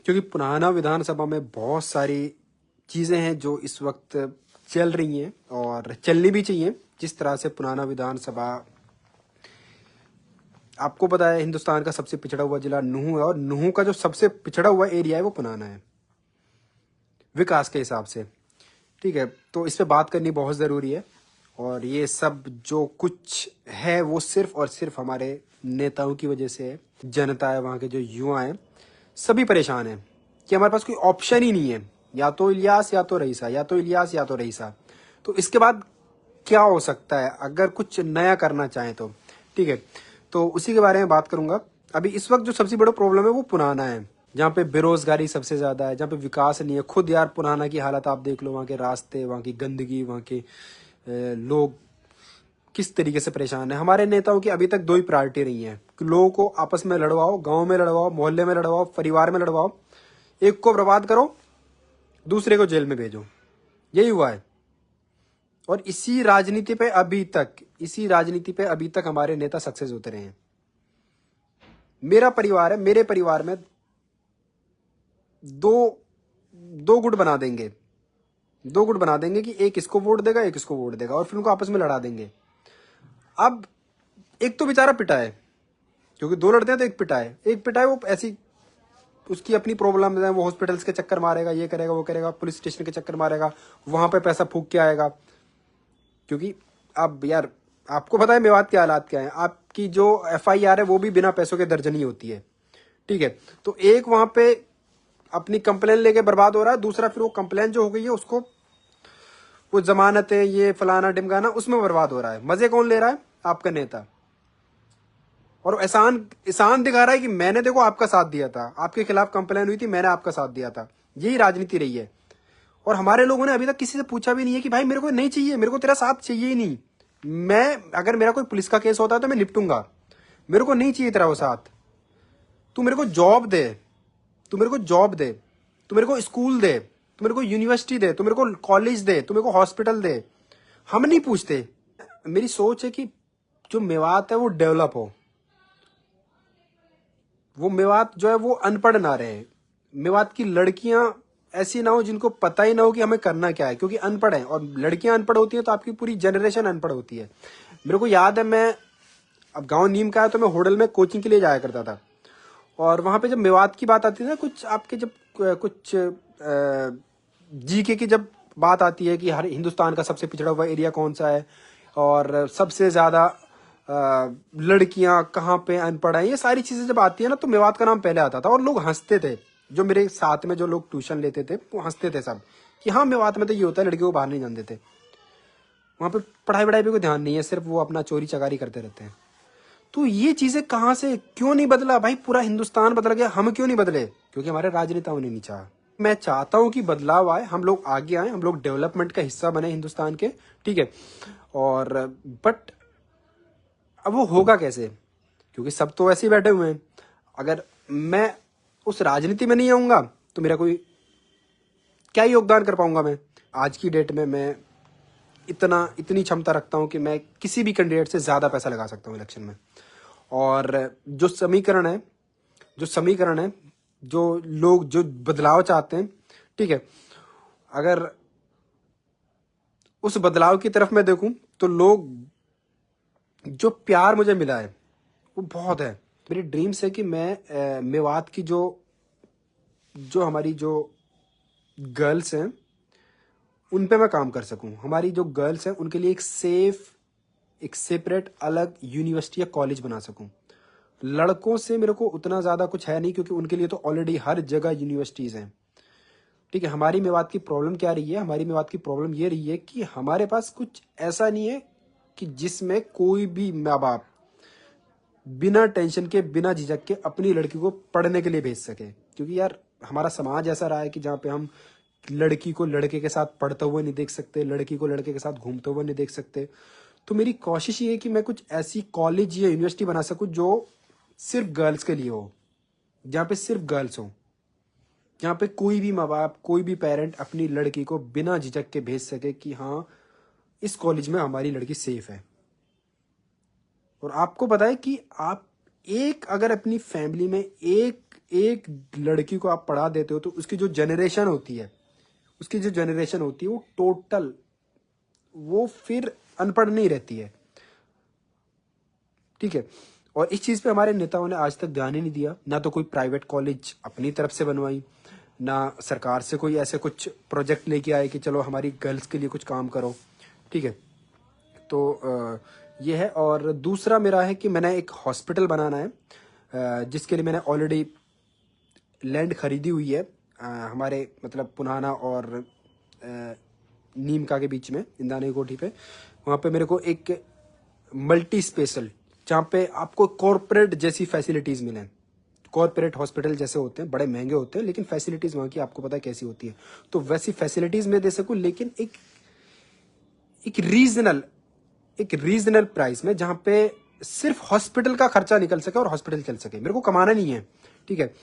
क्योंकि पुराना विधानसभा में बहुत सारी चीजें हैं जो इस वक्त चल रही हैं और चलनी भी चाहिए। जिस तरह से पुराना विधानसभा, आपको पता है हिंदुस्तान का सबसे पिछड़ा हुआ जिला नूंह है और नूंह का जो सबसे पिछड़ा हुआ एरिया है वो पुराना है विकास के हिसाब से। ठीक है, तो इस पे बात करनी बहुत ज़रूरी है। और ये सब जो कुछ है वो सिर्फ और सिर्फ हमारे नेताओं की वजह से है। जनता है, वहाँ के जो युवा हैं, सभी परेशान हैं कि हमारे पास कोई ऑप्शन ही नहीं है, या तो इलियास या तो रईसा, या तो इलियास या तो रईसा। तो इसके बाद क्या हो सकता है अगर कुछ नया करना चाहें तो। ठीक है, तो उसी के बारे में बात करूंगा। अभी इस वक्त जो सबसे बड़ा प्रॉब्लम है वो पुराना है, जहाँ पे बेरोजगारी सबसे ज्यादा है, जहाँ पे विकास नहीं है। खुद यार पुराना की हालत आप देख लो, वहाँ के रास्ते, वहाँ की गंदगी, वहाँ के लोग किस तरीके से परेशान है। हमारे नेताओं की अभी तक दो ही प्रायोरिटी रही है कि लोगों को आपस में लड़वाओ, गांव में लड़वाओ, मोहल्ले में लड़वाओ, परिवार में लड़वाओ, एक को बर्बाद करो, दूसरे को जेल में भेजो। यही हुआ है। और इसी राजनीति पे अभी तक हमारे नेता सक्सेस होते रहे हैं। मेरा परिवार है, मेरे परिवार में दो दो गुट बना देंगे, कि एक इसको वोट देगा, एक इसको वोट देगा, और फिर उनको आपस में लड़ा देंगे। अब एक तो बेचारा पिटा है, क्योंकि दो लड़ते हैं तो एक पिटा है, वो ऐसी उसकी अपनी प्रॉब्लम है, वो हॉस्पिटल्स के चक्कर मारेगा, ये करेगा वो करेगा, पुलिस स्टेशन के चक्कर मारेगा, वहां पे पैसा फूक के आएगा। क्योंकि अब यार आपको पता है मेवात के हालात क्या है, आपकी जो FIR है वो भी बिना पैसों के दर्ज नहीं होती है। ठीक है, तो एक वहां पे अपनी कंप्लेन लेके बर्बाद हो रहा है, दूसरा फिर वो कंप्लेन जो हो गई है उसको वो जमानतें, ये फलाना डिमगाना, उसमें बर्बाद हो रहा है। मजे कौन ले रहा है? आपका नेता। और एहसान एहसान दिखा रहा है कि मैंने देखो आपका साथ दिया था, आपके खिलाफ कंप्लेन हुई थी, मैंने आपका साथ दिया था। यही राजनीति रही है। और हमारे लोगों ने अभी तक किसी से पूछा भी नहीं है कि भाई मेरे को नहीं चाहिए, मेरे को तेरा साथ चाहिए ही नहीं। मैं अगर मेरा कोई पुलिस का केस होता है तो मैं निपटूंगा, मेरे को नहीं चाहिए तेरा वो साथ। तू मेरे को जॉब दे, तू मेरे को जॉब दे, तू मेरे को स्कूल दे, तू मेरे को यूनिवर्सिटी दे, तू मेरे को कॉलेज दे, तू मेरे को हॉस्पिटल दे। हम नहीं पूछते। मेरी सोच है कि जो मेवात है वो डेवलप हो, वो मेवात जो है वो अनपढ़ ना रहे। मेवात की लड़कियां ऐसी ना हो जिनको पता ही ना हो कि हमें करना क्या है, क्योंकि अनपढ़ हैं। और लड़कियां अनपढ़ होती हैं तो आपकी पूरी जनरेशन अनपढ़ होती है। मेरे को याद है, मैं अब गांव नीम का है तो मैं होटल में कोचिंग के लिए जाया करता था। और वहां पे जब मेवात की बात आती है ना, कुछ आपके जब कुछ GK की जब बात आती है कि हर हिंदुस्तान का सबसे पिछड़ा हुआ एरिया कौन सा है और सबसे ज्यादा लड़कियां कहाँ पे अनपढ़ है, ये सारी चीजें जब आती है ना, तो मेवात का नाम पहले आता था। और लोग हंसते थे, जो मेरे साथ में जो लोग ट्यूशन लेते थे वो हंसते थे सब कि हाँ मेवात में तो ये होता है, लड़कियों को बाहर नहीं जाने देते। वहां पे पढ़ाई वढ़ाई पे कोई ध्यान नहीं है, सिर्फ वो अपना चोरी चकारी करते रहते हैं। तो ये चीजें कहाँ से, क्यों नहीं बदला भाई? पूरा हिंदुस्तान बदल गया, हम क्यों नहीं बदले? क्योंकि हमारे राजनेताओं ने नहीं चाहा। मैं चाहता हूं कि बदलाव आए, हम लोग आगे आए, हम लोग डेवलपमेंट का हिस्सा बने हिंदुस्तान के। ठीक है, और बट अब वो होगा कैसे? क्योंकि सब तो वैसे ही बैठे हुए हैं। अगर मैं उस राजनीति में नहीं आऊंगा तो मेरा कोई क्या योगदान कर पाऊंगा मैं? आज की डेट में मैं इतनी क्षमता रखता हूं कि मैं किसी भी कैंडिडेट से ज्यादा पैसा लगा सकता हूं इलेक्शन में। और जो समीकरण है, जो लोग जो बदलाव चाहते हैं, ठीक है, अगर उस बदलाव की तरफ मैं देखूं तो लोग, जो प्यार मुझे मिला है वो बहुत है। मेरी ड्रीम्स है कि मैं मेवात की जो जो हमारी जो गर्ल्स हैं उन पे मैं काम कर सकूं। हमारी जो गर्ल्स हैं उनके लिए एक सेपरेट अलग यूनिवर्सिटी या कॉलेज बना सकूं। लड़कों से मेरे को उतना ज्यादा कुछ है नहीं, क्योंकि उनके लिए तो ऑलरेडी हर जगह यूनिवर्सिटीज हैं। ठीक है, हमारी मेवात की प्रॉब्लम क्या रही है? हमारी मेवात की प्रॉब्लम ये रही है कि हमारे पास कुछ ऐसा नहीं है कि जिसमें कोई भी माँ बाप बिना टेंशन के, बिना झिझक के अपनी लड़की को पढ़ने के लिए भेज सके। क्योंकि यार हमारा समाज ऐसा रहा है कि जहाँ पे हम लड़की को लड़के के साथ पढ़ते हुए नहीं देख सकते, लड़की को लड़के के साथ घूमते हुए नहीं देख सकते। तो मेरी कोशिश ये है कि मैं कुछ ऐसी कॉलेज या यूनिवर्सिटी बना सकूं जो सिर्फ गर्ल्स के लिए हो, जहाँ पे सिर्फ गर्ल्स हो, जहाँ पे कोई भी माँ बाप, कोई भी पेरेंट अपनी लड़की को बिना झिझक के भेज सके कि हाँ इस कॉलेज में हमारी लड़की सेफ है। और आपको पता है कि आप एक अगर अपनी फैमिली में एक एक लड़की को आप पढ़ा देते हो तो उसकी जो जनरेशन होती है, वो टोटल, वो फिर अनपढ़ नहीं रहती है। ठीक है। और इस चीज पे हमारे नेताओं ने आज तक ध्यान ही नहीं दिया। ना तो कोई प्राइवेट कॉलेज अपनी तरफ से बनवाई, ना सरकार से कोई ऐसे कुछ प्रोजेक्ट लेके आए कि चलो हमारी गर्ल्स के लिए कुछ काम करो। ठीक है। तो ये है। और दूसरा मेरा है कि मैंने एक हॉस्पिटल बनाना है, जिसके लिए मैंने ऑलरेडी लैंड खरीदी हुई है, हमारे मतलब पुनाना और नीमका के बीच में, इंदानी कोठी पे। वहाँ पे मेरे को एक मल्टी स्पेशल, जहाँ पे आपको कॉर्पोरेट जैसी फैसिलिटीज मिलें। कॉर्पोरेट हॉस्पिटल जैसे होते हैं, बड़े महंगे होते हैं, लेकिन फैसिलिटीज वहाँ की आपको पता है कैसी होती है। तो वैसी फैसिलिटीज मैं दे सकूँ, लेकिन एक रीजनल प्राइस में, जहाँ पे सिर्फ हॉस्पिटल का खर्चा निकल सके और हॉस्पिटल चल सके। मेरे को कमाना नहीं है। ठीक है।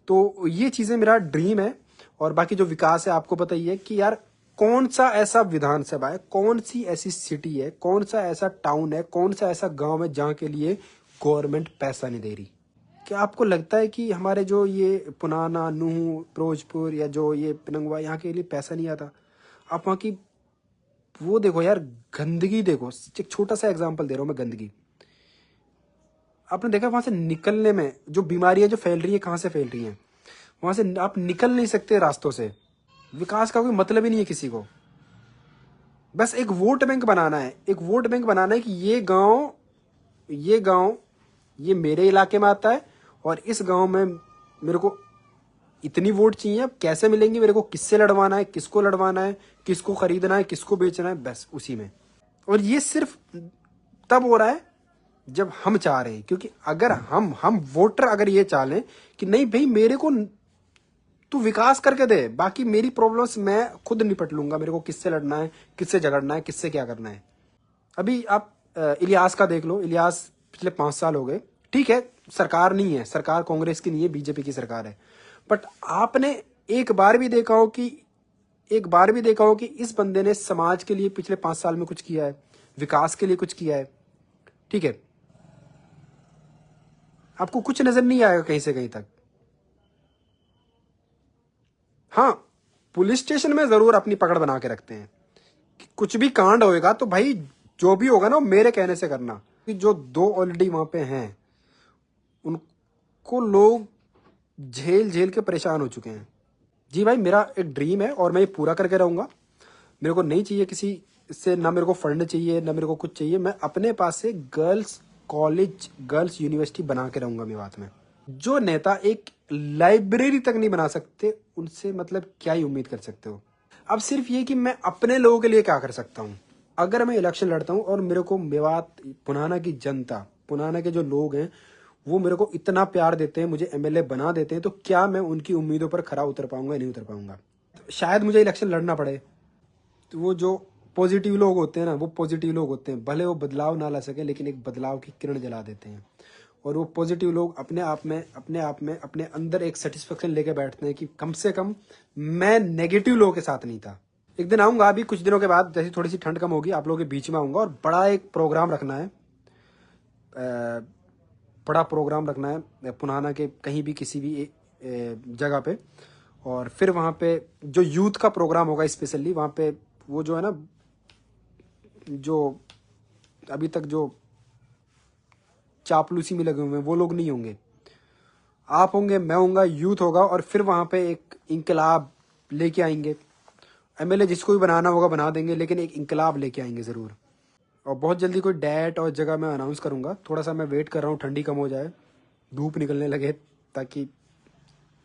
तो ये चीजें मेरा ड्रीम है। और बाकी जो विकास है, आपको पता ही है कि यार कौन सा ऐसा विधानसभा है, कौन सी ऐसी सिटी है, कौन सा ऐसा टाउन है, कौन सा ऐसा गांव है जहां के लिए गवर्नमेंट पैसा नहीं दे रही। क्या आपको लगता है कि हमारे जो ये पुनाना, नूह, फिरोजपुर या जो ये पिनंगवा, यहाँ के लिए पैसा नहीं आता? आप वहाँ की वो देखो यार, गंदगी देखो। एक छोटा सा एग्जांपल दे रहा हूँ मैं, गंदगी। आपने देखा वहां से निकलने में जो बीमारियां जो फैल रही है, कहाँ से फैल रही हैं? वहां से आप निकल नहीं सकते रास्तों से। विकास का कोई मतलब ही नहीं है किसी को। बस एक वोट बैंक बनाना है, कि ये मेरे इलाके में आता है और इस गांव में मेरे को इतनी वोट चाहिए। अब कैसे मिलेंगी, मेरे को किससे लड़वाना है, किसको लड़वाना है, किसको खरीदना है, किसको बेचना है, बस उसी में। और ये सिर्फ तब हो रहा है जब हम चाह रहे हैं। क्योंकि अगर हम वोटर अगर ये चाह लें कि नहीं भाई, मेरे को तू विकास करके दे, बाकी मेरी प्रॉब्लम्स मैं खुद निपट लूंगा, मेरे को किससे लड़ना है, किससे झगड़ना है, किससे क्या करना है। अभी आप इलियास का देख लो। इलियास पिछले 5 साल हो गए। ठीक है, सरकार नहीं है, सरकार कांग्रेस की नहीं है, बीजेपी की सरकार है। बट आपने एक बार भी देखा हो कि इस बंदे ने समाज के लिए पिछले 5 साल में कुछ किया है, विकास के लिए कुछ किया है? ठीक है, आपको कुछ नजर नहीं आएगा कहीं से कहीं तक। हाँ, पुलिस स्टेशन में जरूर अपनी पकड़ बना के रखते हैं कि कुछ भी कांड होएगा तो भाई जो भी होगा ना, वो मेरे कहने से करना। जो 2 ऑलरेडी वहां पे हैं, उनको लोग झेल झेल के परेशान हो चुके हैं। जी भाई, मेरा एक ड्रीम है और मैं ये पूरा करके रहूंगा। मेरे को नहीं चाहिए किसी से, ना मेरे को फंड चाहिए, ना मेरे को कुछ चाहिए। मैं अपने पास से गर्ल्स कॉलेज, गर्ल्स यूनिवर्सिटी बना के रहूंगा मेवात में। जो नेता एक लाइब्रेरी तक नहीं बना सकते, उनसे मतलब क्या ही उम्मीद कर सकते हो? अब सिर्फ ये कि मैं अपने लोगों के लिए क्या कर सकता हूँ। अगर मैं इलेक्शन लड़ता हूँ और मेरे को मेवात, पुनाना की जनता, पुनाना के जो लोग हैं, वो मेरे को इतना प्यार देते हैं, मुझे एमएलए बना देते हैं, तो क्या मैं उनकी उम्मीदों पर खरा उतर पाऊंगा या नहीं उतर पाऊंगा? शायद मुझे इलेक्शन लड़ना पड़े। तो वो जो पॉजिटिव लोग होते हैं ना, वो पॉजिटिव लोग होते हैं, भले वो बदलाव ना ला सके, लेकिन एक बदलाव की किरण जला देते हैं। और वो पॉजिटिव लोग अपने आप में अपने अंदर एक सेटिस्फेक्शन लेके बैठते हैं कि कम से कम मैं नेगेटिव लोगों के साथ नहीं था। एक दिन आऊंगा, अभी कुछ दिनों के बाद, जैसे थोड़ी सी ठंड कम होगी, आप लोगों के बीच में आऊंगा और बड़ा एक प्रोग्राम रखना है। बड़ा प्रोग्राम रखना है पुनाना के कहीं भी, किसी भी जगह पे। और फिर वहाँ पे जो यूथ का प्रोग्राम होगा स्पेशली, वहाँ पे वो जो है ना, जो अभी तक जो चापलूसी में लगे हुए हैं, वो लोग नहीं होंगे। आप होंगे, मैं होऊंगा, यूथ होगा। और फिर वहाँ पे एक इंकलाब लेके आएंगे। एमएलए जिसको भी बनाना होगा बना देंगे, लेकिन एक इंकलाब लेके आएंगे ज़रूर। और बहुत जल्दी कोई डेट और जगह मैं अनाउंस करूंगा। थोड़ा सा मैं वेट कर रहा हूँ, ठंडी कम हो जाए, धूप निकलने लगे, ताकि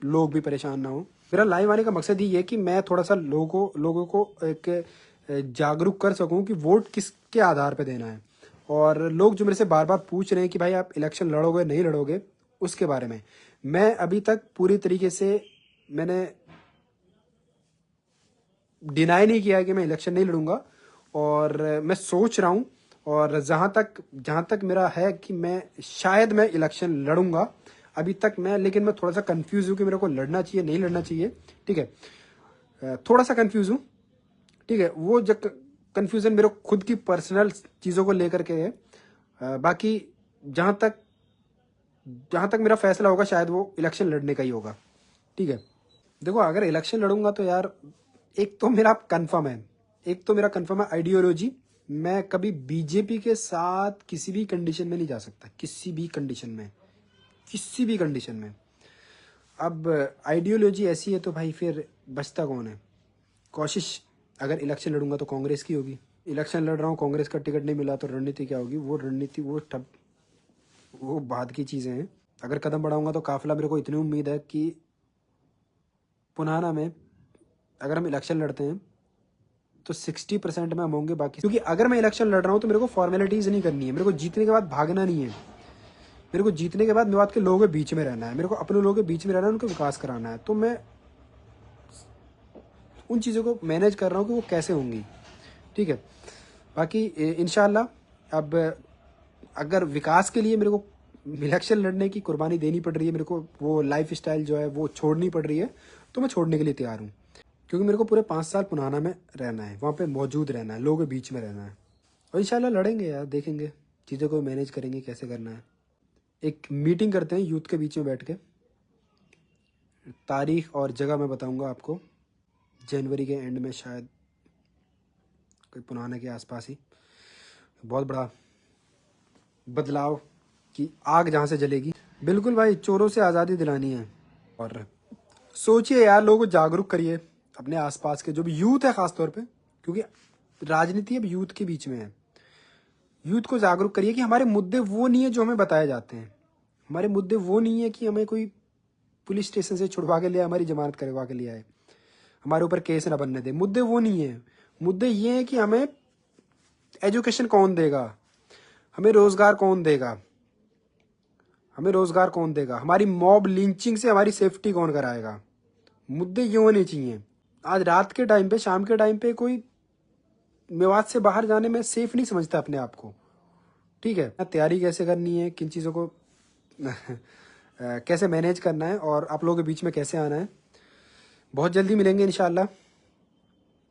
लोग भी परेशान ना हो। मेरा लाइव आने का मकसद ही है कि मैं थोड़ा सा लोगों को एक जागरूक कर सकूं कि वोट किसके आधार पे देना है। और लोग जो मेरे से बार बार पूछ रहे हैं कि भाई आप इलेक्शन लड़ोगे नहीं लड़ोगे, उसके बारे में मैं अभी तक पूरी तरीके से मैंने डिनाई नहीं किया है कि मैं इलेक्शन नहीं लड़ूंगा। और मैं सोच रहा हूँ, और जहाँ तक मेरा है कि मैं शायद मैं इलेक्शन लड़ूंगा। अभी तक मैं, लेकिन मैं थोड़ा सा कंफ्यूज हूँ कि मेरे को लड़ना चाहिए नहीं लड़ना चाहिए। ठीक है, थोड़ा सा कंफ्यूज हूँ। ठीक है, वो जो कंफ्यूजन मेरे खुद की पर्सनल चीज़ों को लेकर के है। बाकी जहाँ तक जहां तक मेरा फैसला होगा शायद वो इलेक्शन लड़ने का ही होगा। ठीक है, देखो अगर इलेक्शन लड़ूंगा तो यार एक तो मेरा कंफर्म है, आइडियोलॉजी। मैं कभी बीजेपी के साथ किसी भी कंडीशन में नहीं जा सकता, किसी भी कंडीशन में, किसी भी कंडीशन में। अब आइडियोलॉजी ऐसी है तो भाई फिर बचता कौन है। कोशिश अगर इलेक्शन लड़ूंगा तो कांग्रेस की होगी। इलेक्शन लड़ रहा हूँ, कांग्रेस का टिकट नहीं मिला तो रणनीति क्या होगी, वो रणनीति वो बाद की चीज़ें हैं। अगर कदम बढ़ाऊंगा तो काफिला, मेरे को इतनी उम्मीद है कि पुनाना में अगर हम इलेक्शन लड़ते हैं तो 60% में हम होंगे, बाकी क्योंकि अगर मैं इलेक्शन लड़ रहा हूँ तो मेरे को फॉर्मेलिटीज़ नहीं करनी है, मेरे को जीतने के बाद भागना नहीं है। मेरे को जीतने के बाद मेवात के लोगों के बीच में रहना है, मेरे को अपने लोगों के बीच में रहना है, उनका विकास कराना है। तो मैं उन चीज़ों को मैनेज कर रहा हूँ कि वो कैसे होंगी। ठीक है, बाकी इंशाल्लाह अब अगर विकास के लिए मेरे को इलेक्शन लड़ने की कुर्बानी देनी पड़ रही है, मेरे को वो लाइफ स्टाइल जो है वो छोड़नी पड़ रही है, तो मैं छोड़ने के लिए तैयार हूँ। क्योंकि मेरे को पूरे 5 साल पुनाना में रहना है, वहाँ पे मौजूद रहना है, लोगों के बीच में रहना है। और इंशाल्लाह लड़ेंगे यार, देखेंगे चीज़ों को मैनेज करेंगे कैसे करना है। एक मीटिंग करते हैं यूथ के बीच में बैठ के, तारीख और जगह मैं बताऊंगा आपको, जनवरी के एंड में शायद, कोई पुराने के आसपास ही। बहुत बड़ा बदलाव की आग जहाँ से जलेगी। बिल्कुल भाई, चोरों से आज़ादी दिलानी है। और सोचिए यार, लोगों को जागरूक करिए, अपने आसपास के जो भी यूथ है खासतौर पे, क्योंकि राजनीति अब यूथ के बीच में है। यूथ को जागरूक करिए कि हमारे मुद्दे वो नहीं है जो हमें बताए जाते हैं। हमारे मुद्दे वो नहीं है कि हमें कोई पुलिस स्टेशन से छुड़वा के लिया, हमारी जमानत करवा के लिया है, हमारे ऊपर केस ना बनने दे। मुद्दे वो नहीं है, मुद्दे ये हैं कि हमें एजुकेशन कौन देगा, हमें रोजगार कौन देगा, हमारी मॉब लिंचिंग से हमारी सेफ्टी कौन कराएगा। मुद्दे ये होने चाहिए। आज रात के टाइम पे, शाम के टाइम पे कोई मेवात से बाहर जाने में सेफ नहीं समझता अपने आप को। ठीक है, तैयारी कैसे करनी है, किन चीज़ों को कैसे मैनेज करना है और आप लोगों के बीच में कैसे आना है। बहुत जल्दी मिलेंगे इंशाल्लाह।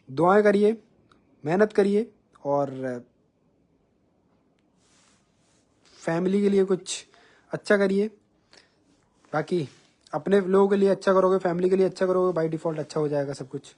दुआएं करिए, मेहनत करिए और फैमिली के लिए कुछ अच्छा करिए। बाकी अपने लोगों के लिए अच्छा करोगे, फैमिली के लिए अच्छा करोगे, बाय डिफ़ॉल्ट अच्छा हो जाएगा सब कुछ।